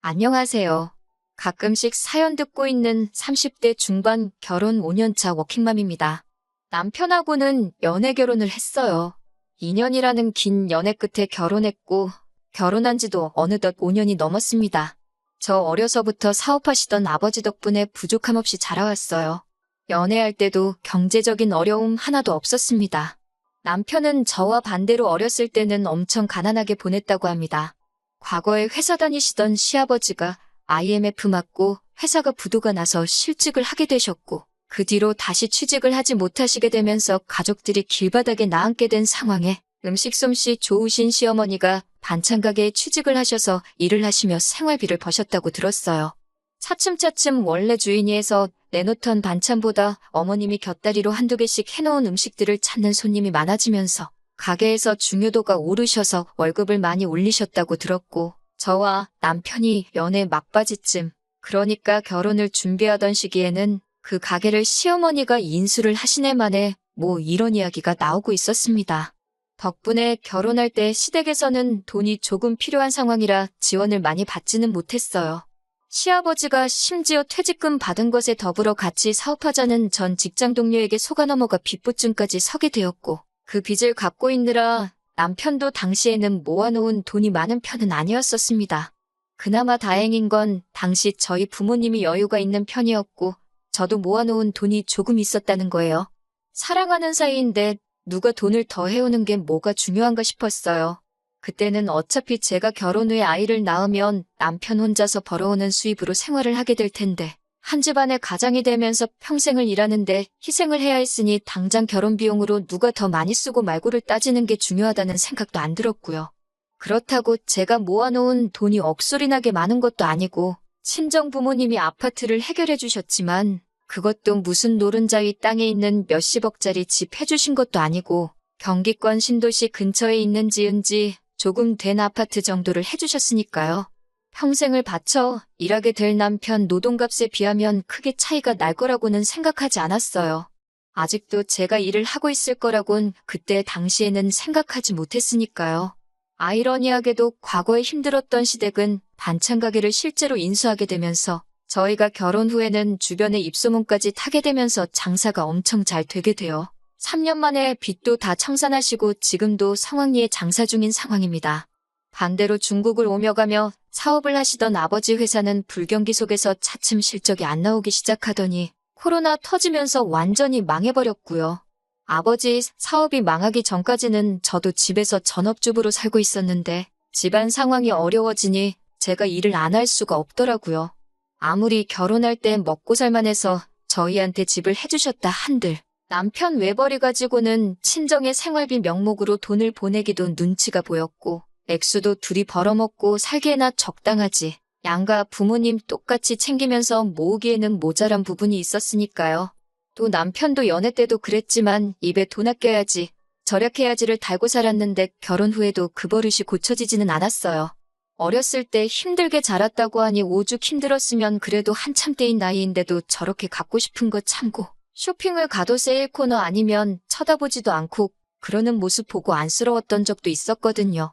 안녕하세요. 가끔씩 사연 듣고 있는 30대 중반 결혼 5년차 워킹맘입니다. 남편하고는 연애 결혼을 했어요. 2년이라는 긴 연애 끝에 결혼했고, 결혼한 지도 어느덧 5년이 넘었습니다. 저 어려서부터 사업하시던 아버지 덕분에 부족함 없이 자라왔어요. 연애할 때도 경제적인 어려움 하나도 없었습니다. 남편은 저와 반대로 어렸을 때는 엄청 가난하게 보냈다고 합니다. 과거에 회사 다니시던 시아버지가 IMF 맞고 회사가 부도가 나서 실직을 하게 되셨고, 그 뒤로 다시 취직을 하지 못하시게 되면서 가족들이 길바닥에 나앉게 된 상황에 음식 솜씨 좋으신 시어머니가 반찬 가게에 취직을 하셔서 일을 하시며 생활비를 버셨다고 들었어요. 차츰차츰 원래 주인이 해서 내놓던 반찬보다 어머님이 곁다리로 한두 개씩 해놓은 음식들을 찾는 손님이 많아지면서 가게에서 중요도가 오르셔서 월급을 많이 올리셨다고 들었고, 저와 남편이 연애 막바지쯤, 그러니까 결혼을 준비하던 시기에는 그 가게를 시어머니가 인수를 하시네 만에 이런 이야기가 나오고 있었습니다. 덕분에 결혼할 때 시댁에서는 돈이 조금 필요한 상황이라 지원을 많이 받지는 못했어요. 시아버지가 심지어 퇴직금 받은 것에 더불어 같이 사업하자는 전 직장 동료에게 속아 넘어가 빚부증까지 서게 되었고, 그 빚을 갚고 있느라 남편도 당시에는 모아놓은 돈이 많은 편은 아니었었습니다. 그나마 다행인 건 당시 저희 부모님이 여유가 있는 편이었고 저도 모아놓은 돈이 조금 있었다는 거예요. 사랑하는 사이인데 누가 돈을 더 해오는 게 뭐가 중요한가 싶었어요. 그때는 어차피 제가 결혼 후에 아이를 낳으면 남편 혼자서 벌어오는 수입으로 생활을 하게 될 텐데 한 집안의 가장이 되면서 평생을 일하는데 희생을 해야 했으니 당장 결혼 비용으로 누가 더 많이 쓰고 말고를 따지는 게 중요하다는 생각도 안 들었고요. 그렇다고 제가 모아놓은 돈이 억소리나게 많은 것도 아니고 친정 부모님이 아파트를 해결해 주셨지만 그것도 무슨 노른자 위 땅에 있는 몇십억짜리 집 해주신 것도 아니고 경기권 신도시 근처에 있는 지은지 조금 된 아파트 정도를 해주셨으니까요. 평생을 바쳐 일하게 될 남편 노동값에 비하면 크게 차이가 날 거라고는 생각하지 않았어요. 아직도 제가 일을 하고 있을 거라곤 그때 당시에는 생각하지 못했으니까요. 아이러니하게도 과거에 힘들었던 시댁은 반찬 가게를 실제로 인수하게 되면서 저희가 결혼 후에는 주변의 입소문까지 타게 되면서 장사가 엄청 잘 되게 돼요. 3년 만에 빚도 다 청산하시고 지금도 성황리에 장사 중인 상황입니다. 반대로 중국을 오며 가며 사업을 하시던 아버지 회사는 불경기 속에서 차츰 실적이 안 나오기 시작하더니 코로나 터지면서 완전히 망해버렸고요. 아버지 사업이 망하기 전까지는 저도 집에서 전업주부로 살고 있었는데 집안 상황이 어려워지니 제가 일을 안 할 수가 없더라고요. 아무리 결혼할 때 먹고 살만해서 저희한테 집을 해주셨다 한들 남편 외벌이 가지고는 친정의 생활비 명목으로 돈을 보내기도 눈치가 보였고 액수도 둘이 벌어먹고 살기에나 적당하지. 양가 부모님 똑같이 챙기면서 모으기에는 모자란 부분이 있었으니까요. 또 남편도 연애 때도 그랬지만 입에 돈 아껴야지, 절약해야지를 달고 살았는데 결혼 후에도 그 버릇이 고쳐지지는 않았어요. 어렸을 때 힘들게 자랐다고 하니 오죽 힘들었으면 그래도 한참 때인 나이인데도 저렇게 갖고 싶은 거 참고 쇼핑을 가도 세일 코너 아니면 쳐다보지도 않고 그러는 모습 보고 안쓰러웠던 적도 있었거든요.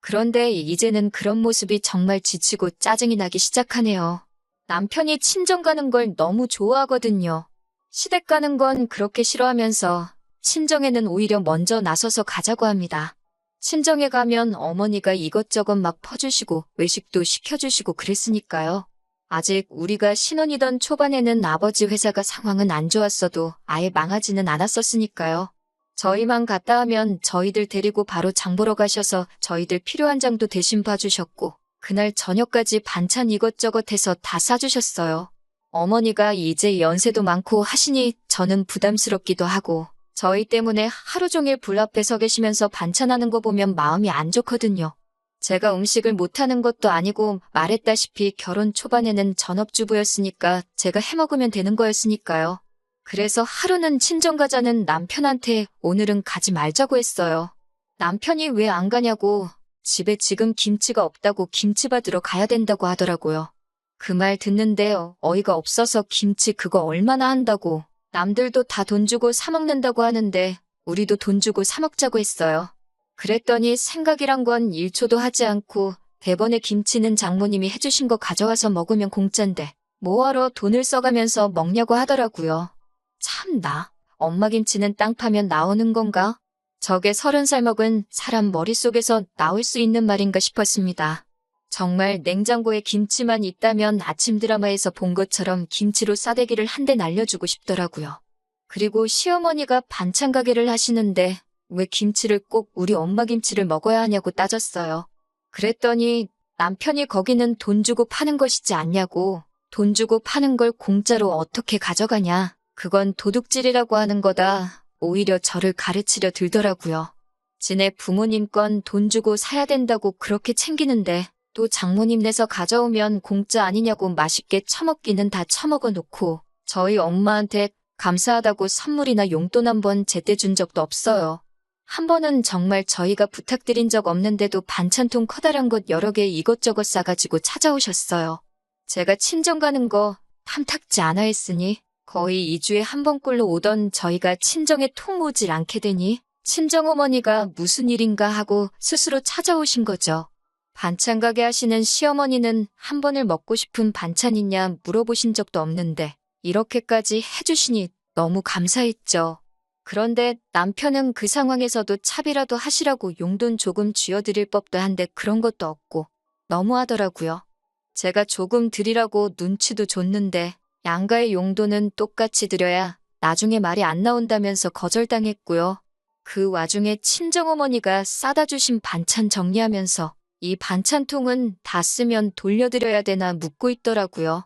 그런데 이제는 그런 모습이 정말 지치고 짜증이 나기 시작하네요. 남편이 친정 가는 걸 너무 좋아하거든요. 시댁 가는 건 그렇게 싫어하면서 친정에는 오히려 먼저 나서서 가자고 합니다. 친정에 가면 어머니가 이것저것 막 퍼주시고 외식도 시켜주시고 그랬으니까요. 아직 우리가 신혼이던 초반에는 아버지 회사가 상황은 안 좋았어도 아예 망하지는 않았었으니까요. 저희만 갔다 하면 저희들 데리고 바로 장 보러 가셔서 저희들 필요한 장도 대신 봐주셨고 그날 저녁까지 반찬 이것저것 해서 다 싸주셨어요. 어머니가 이제 연세도 많고 하시니 저는 부담스럽기도 하고 저희 때문에 하루 종일 불 앞에 서 계시면서 반찬하는 거 보면 마음이 안 좋거든요. 제가 음식을 못하는 것도 아니고 말했다시피 결혼 초반에는 전업주부였으니까 제가 해먹으면 되는 거였으니까요. 그래서 하루는 친정 가자는 남편한테 오늘은 가지 말자고 했어요. 남편이 왜 안 가냐고 집에 지금 김치가 없다고 김치 받으러 가야 된다고 하더라고요. 그 말 듣는데 어이가 없어서 김치 그거 얼마나 한다고 남들도 다 돈 주고 사 먹는다고 하는데 우리도 돈 주고 사 먹자고 했어요. 그랬더니 생각이란 건 1초도 하지 않고 대번에 김치는 장모님이 해주신 거 가져와서 먹으면 공짠데 뭐하러 돈을 써가면서 먹냐고 하더라고요. 참나, 엄마 김치는 땅 파면 나오는 건가? 저게 30살 먹은 사람 머릿속에서 나올 수 있는 말인가 싶었습니다. 정말 냉장고에 김치만 있다면 아침 드라마에서 본 것처럼 김치로 싸대기를 한 대 날려주고 싶더라고요. 그리고 시어머니가 반찬 가게를 하시는데 왜 김치를 꼭 우리 엄마 김치를 먹어야 하냐고 따졌어요. 그랬더니 남편이 거기는 돈 주고 파는 것이지 않냐고, 돈 주고 파는 걸 공짜로 어떻게 가져가냐, 그건 도둑질이라고 하는 거다, 오히려 저를 가르치려 들더라고요. 지네 부모님 건 돈 주고 사야 된다고 그렇게 챙기는데 또 장모님 내서 가져오면 공짜 아니냐고 맛있게 처먹기는 다 처먹어 놓고 저희 엄마한테 감사하다고 선물이나 용돈 한 번 제때 준 적도 없어요. 한 번은 정말 저희가 부탁드린 적 없는데도 반찬통 커다란 것 여러 개 이것저것 싸가지고 찾아오셨어요. 제가 친정 가는 거 탐탁지 않아 했으니 거의 2주에 한 번꼴로 오던 저희가 친정에 통 오질 않게 되니 친정어머니가 무슨 일인가 하고 스스로 찾아오신 거죠. 반찬 가게 하시는 시어머니는 한 번을 먹고 싶은 반찬 있냐 물어보신 적도 없는데 이렇게까지 해주시니 너무 감사했죠. 그런데 남편은 그 상황에서도 차비라도 하시라고 용돈 조금 쥐어드릴 법도 한데 그런 것도 없고 너무하더라고요. 제가 조금 드리라고 눈치도 줬는데 양가의 용돈은 똑같이 드려야 나중에 말이 안 나온다면서 거절당했고요. 그 와중에 친정어머니가 싸다 주신 반찬 정리하면서 이 반찬통은 다 쓰면 돌려드려야 되나 묻고 있더라고요.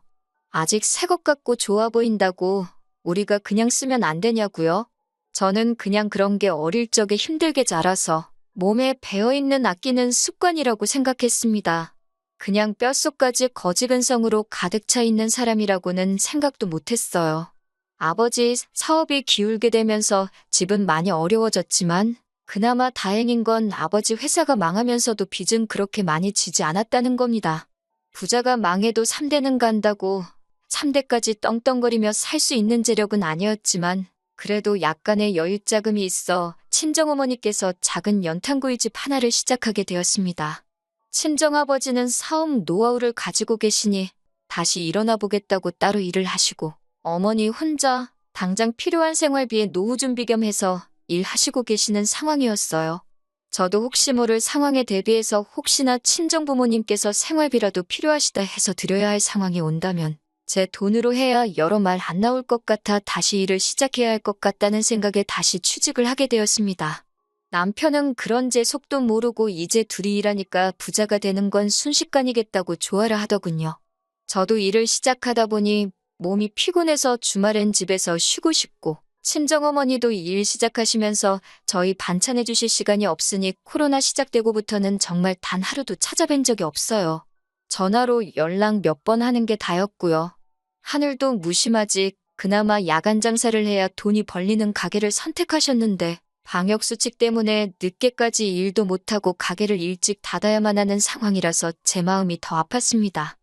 아직 새 것 같고 좋아 보인다고 우리가 그냥 쓰면 안 되냐고요? 저는 그냥 그런 게 어릴 적에 힘들게 자라서 몸에 배어있는 아끼는 습관이라고 생각했습니다. 그냥 뼛속까지 거지근성으로 가득 차 있는 사람이라고는 생각도 못했어요. 아버지 사업이 기울게 되면서 집은 많이 어려워졌지만 그나마 다행인 건 아버지 회사가 망하면서도 빚은 그렇게 많이 지지 않았다는 겁니다. 부자가 망해도 3대는 간다고 3대까지 떵떵거리며 살 수 있는 재력은 아니었지만 그래도 약간의 여윳자금이 있어 친정어머니께서 작은 연탄구이집 하나를 시작하게 되었습니다. 친정아버지는 사업 노하우를 가지고 계시니 다시 일어나 보겠다고 따로 일을 하시고 어머니 혼자 당장 필요한 생활비에 노후 준비 겸 해서 일하시고 계시는 상황이었어요. 저도 혹시 모를 상황에 대비해서 혹시나 친정부모님께서 생활비라도 필요하시다 해서 드려야 할 상황이 온다면 제 돈으로 해야 여러 말 안 나올 것 같아 다시 일을 시작해야 할 것 같다는 생각에 다시 취직을 하게 되었습니다. 남편은 그런 제 속도 모르고 이제 둘이 일하니까 부자가 되는 건 순식간이겠다고 조아라 하더군요. 저도 일을 시작하다 보니 몸이 피곤해서 주말엔 집에서 쉬고 싶고 친정어머니도 일 시작하시면서 저희 반찬해 주실 시간이 없으니 코로나 시작되고부터는 정말 단 하루도 찾아뵌 적이 없어요. 전화로 연락 몇 번 하는 게 다였고요. 하늘도 무심하지 그나마 야간 장사를 해야 돈이 벌리는 가게를 선택하셨는데 방역수칙 때문에 늦게까지 일도 못하고 가게를 일찍 닫아야만 하는 상황이라서 제 마음이 더 아팠습니다.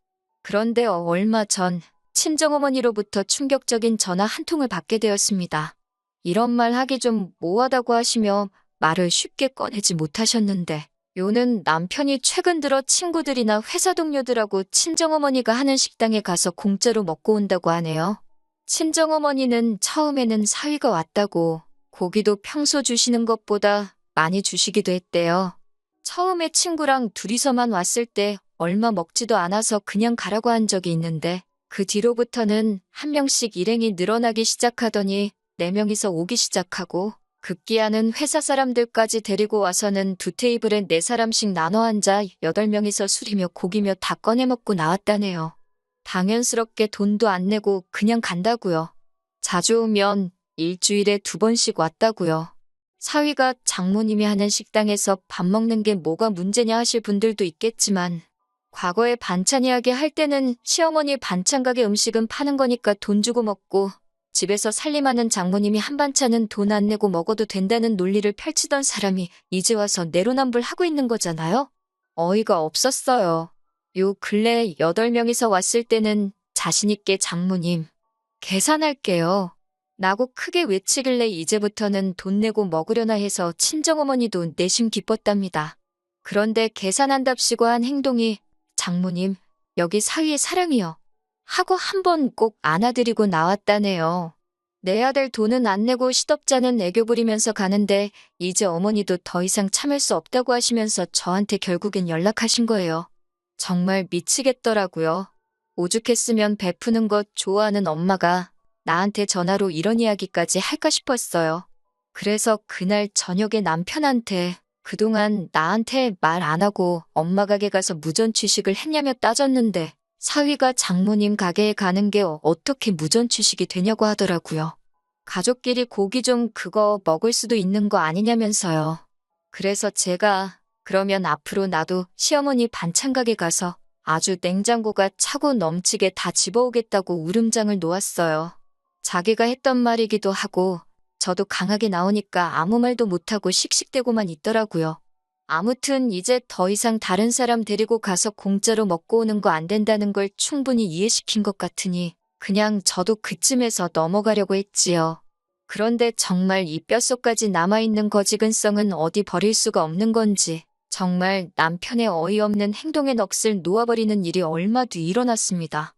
그런데 얼마 전 친정어머니로부터 충격적인 전화 한 통을 받게 되었습니다. 이런 말 하기 좀 모하다고 하시며 말을 쉽게 꺼내지 못하셨는데 요는 남편이 최근 들어 친구들이나 회사 동료들하고 친정어머니가 하는 식당에 가서 공짜로 먹고 온다고 하네요. 친정어머니는 처음에는 사위가 왔다고 고기도 평소 주시는 것보다 많이 주시기도 했대요. 처음에 친구랑 둘이서만 왔을 때 얼마 먹지도 않아서 그냥 가라고 한 적이 있는데 그 뒤로부터는 한 명씩 일행이 늘어나기 시작하더니 4명이서 오기 시작하고 급기야는 회사 사람들까지 데리고 와서는 2테이블에 4사람씩 나눠 앉아 8명이서 술이며 고기며 다 꺼내 먹고 나왔다네요. 당연스럽게 돈도 안 내고 그냥 간다고요. 자주 오면 일주일에 2번씩 왔다고요. 사위가 장모님이 하는 식당에서 밥 먹는 게 뭐가 문제냐 하실 분들도 있겠지만 과거에 반찬 이야기 할 때는 시어머니 반찬 가게 음식은 파는 거니까 돈 주고 먹고 집에서 살림하는 장모님이 한 반찬은 돈 안 내고 먹어도 된다는 논리를 펼치던 사람이 이제 와서 내로남불하고 있는 거잖아요? 어이가 없었어요. 요 근래 8명이서 왔을 때는 자신있게 장모님, 계산할게요. 라고 크게 외치길래 이제부터는 돈 내고 먹으려나 해서 친정어머니도 내심 기뻤답니다. 그런데 계산한답시고 한 행동이 장모님, 여기 사위의 사랑이요. 하고 한 번 꼭 안아드리고 나왔다네요. 내야 될 돈은 안 내고 시덥잖은 애교 부리면서 가는데 이제 어머니도 더 이상 참을 수 없다고 하시면서 저한테 결국엔 연락하신 거예요. 정말 미치겠더라고요. 오죽했으면 베푸는 것 좋아하는 엄마가 나한테 전화로 이런 이야기까지 할까 싶었어요. 그래서 그날 저녁에 남편한테 그동안 나한테 말 안 하고 엄마 가게 가서 무전 취식을 했냐며 따졌는데 사위가 장모님 가게에 가는 게 어떻게 무전 취식이 되냐고 하더라고요. 가족끼리 고기 좀 그거 먹을 수도 있는 거 아니냐면서요. 그래서 제가 그러면 앞으로 나도 시어머니 반찬 가게 가서 아주 냉장고가 차고 넘치게 다 집어오겠다고 울음장을 놓았어요. 자기가 했던 말이기도 하고 저도 강하게 나오니까 아무 말도 못하고 씩씩대고만 있더라고요. 아무튼 이제 더 이상 다른 사람 데리고 가서 공짜로 먹고 오는 거 안 된다는 걸 충분히 이해시킨 것 같으니 그냥 저도 그쯤에서 넘어가려고 했지요. 그런데 정말 이 뼛속까지 남아있는 거지근성은 어디 버릴 수가 없는 건지 정말 남편의 어이없는 행동에 넋을 놓아버리는 일이 얼마 뒤 일어났습니다.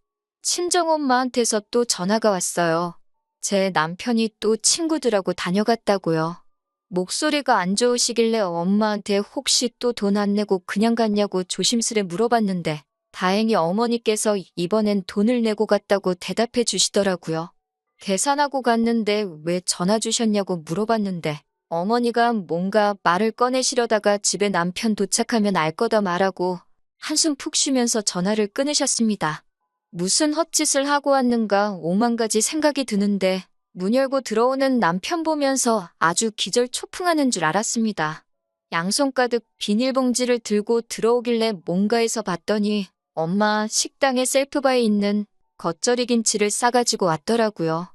친정엄마한테서 또 전화가 왔어요. 제 남편이 또 친구들하고 다녀갔다고요. 목소리가 안 좋으시길래 엄마한테 혹시 또 돈 안 내고 그냥 갔냐고 조심스레 물어봤는데 다행히 어머니께서 이번엔 돈을 내고 갔다고 대답해 주시더라고요. 계산하고 갔는데 왜 전화 주셨냐고 물어봤는데 어머니가 뭔가 말을 꺼내시려다가 집에 남편 도착하면 알 거다 말하고 한숨 푹 쉬면서 전화를 끊으셨습니다. 무슨 헛짓을 하고 왔는가 오만 가지 생각이 드는데 문 열고 들어오는 남편 보면서 아주 기절초풍하는 줄 알았습니다. 양손 가득 비닐봉지를 들고 들어오길래 뭔가에서 봤더니 엄마 식당에 셀프바에 있는 겉절이 김치를 싸가지고 왔더라고요.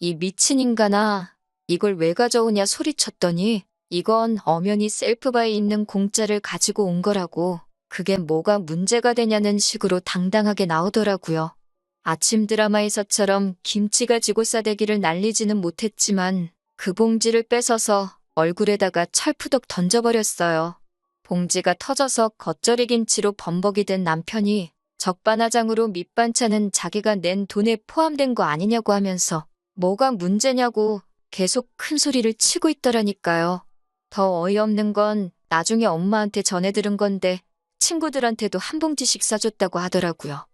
이 미친 인간아, 이걸 왜 가져오냐 소리쳤더니 이건 엄연히 셀프바에 있는 공짜를 가지고 온 거라고 그게 뭐가 문제가 되냐는 식으로 당당하게 나오더라고요. 아침 드라마에서처럼 김치 가지고 싸대기를 날리지는 못했지만 그 봉지를 뺏어서 얼굴에다가 철푸덕 던져버렸어요. 봉지가 터져서 겉절이 김치로 범벅이 된 남편이 적반하장으로 밑반찬은 자기가 낸 돈에 포함된 거 아니냐고 하면서 뭐가 문제냐고 계속 큰 소리를 치고 있더라니까요. 더 어이없는 건 나중에 엄마한테 전해 들은 건데 친구들한테도 한 봉지씩 싸줬다고 하더라고요.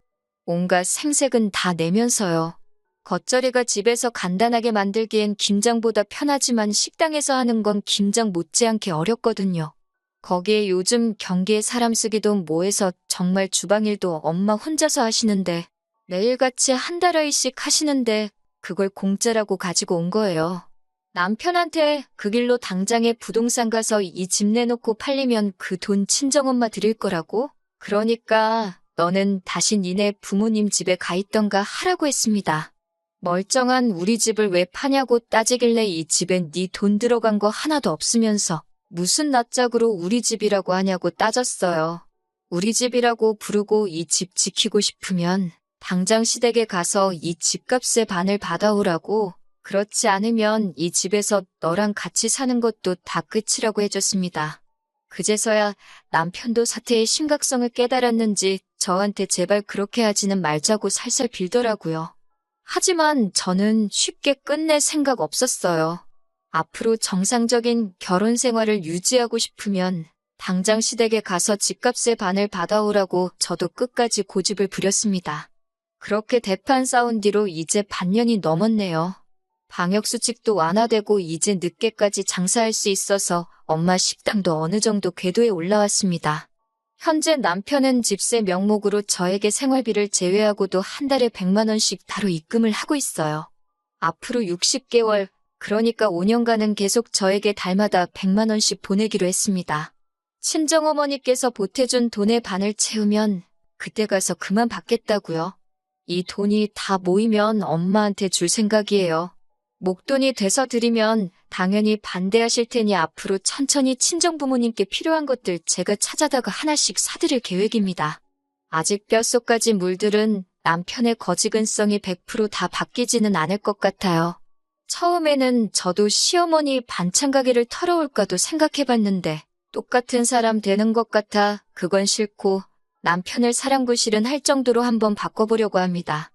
온갖 생색은 다 내면서요. 겉절이가 집에서 간단하게 만들기엔 김장보다 편하지만 식당에서 하는 건 김장 못지않게 어렵거든요. 거기에 요즘 경기에 사람 쓰기도 뭐해서 정말 주방일도 엄마 혼자서 하시는데 매일같이 한 달어이씩 하시는데 그걸 공짜라고 가지고 온 거예요. 남편한테 그 길로 당장에 부동산 가서 이 집 내놓고 팔리면 그 돈 친정엄마 드릴 거라고? 그러니까 너는 다시 니네 부모님 집에 가 있던가 하라고 했습니다. 멀쩡한 우리 집을 왜 파냐고 따지길래 이 집엔 네 돈 들어간 거 하나도 없으면서 무슨 낯짝으로 우리 집이라고 하냐고 따졌어요. 우리 집이라고 부르고 이 집 지키고 싶으면 당장 시댁에 가서 이 집값의 반을 받아오라고 그렇지 않으면 이 집에서 너랑 같이 사는 것도 다 끝이라고 해줬습니다. 그제서야 남편도 사태의 심각성을 깨달았는지 저한테 제발 그렇게 하지는 말자고 살살 빌더라고요. 하지만 저는 쉽게 끝낼 생각 없었어요. 앞으로 정상적인 결혼 생활을 유지하고 싶으면 당장 시댁에 가서 집값의 반을 받아오라고 저도 끝까지 고집을 부렸습니다. 그렇게 대판 싸운 뒤로 이제 반년이 넘었네요. 방역수칙도 완화되고 이제 늦게까지 장사할 수 있어서 엄마 식당도 어느 정도 궤도에 올라왔습니다. 현재 남편은 집세 명목으로 저에게 생활비를 제외하고도 한 달에 100만 원씩 따로 입금을 하고 있어요. 앞으로 60개월, 그러니까 5년간은 계속 저에게 달마다 100만 원씩 보내기로 했습니다. 친정어머니께서 보태준 돈의 반을 채우면 그때 가서 그만 받겠다고요. 이 돈이 다 모이면 엄마한테 줄 생각이에요. 목돈이 돼서 드리면 당연히 반대하실 테니 앞으로 천천히 친정부모님께 필요한 것들 제가 찾아다가 하나씩 사드릴 계획입니다. 아직 뼛속까지 물들은 남편의 거지근성이 100% 다 바뀌지는 않을 것 같아요. 처음에는 저도 시어머니 반찬 가게를 털어올까도 생각해봤는데 똑같은 사람 되는 것 같아 그건 싫고 남편을 사랑구실은 할 정도로 한번 바꿔보려고 합니다.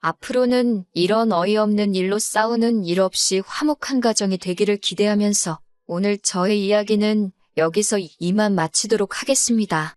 앞으로는 이런 어이없는 일로 싸우는 일 없이 화목한 가정이 되기를 기대하면서 오늘 저의 이야기는 여기서 이만 마치도록 하겠습니다.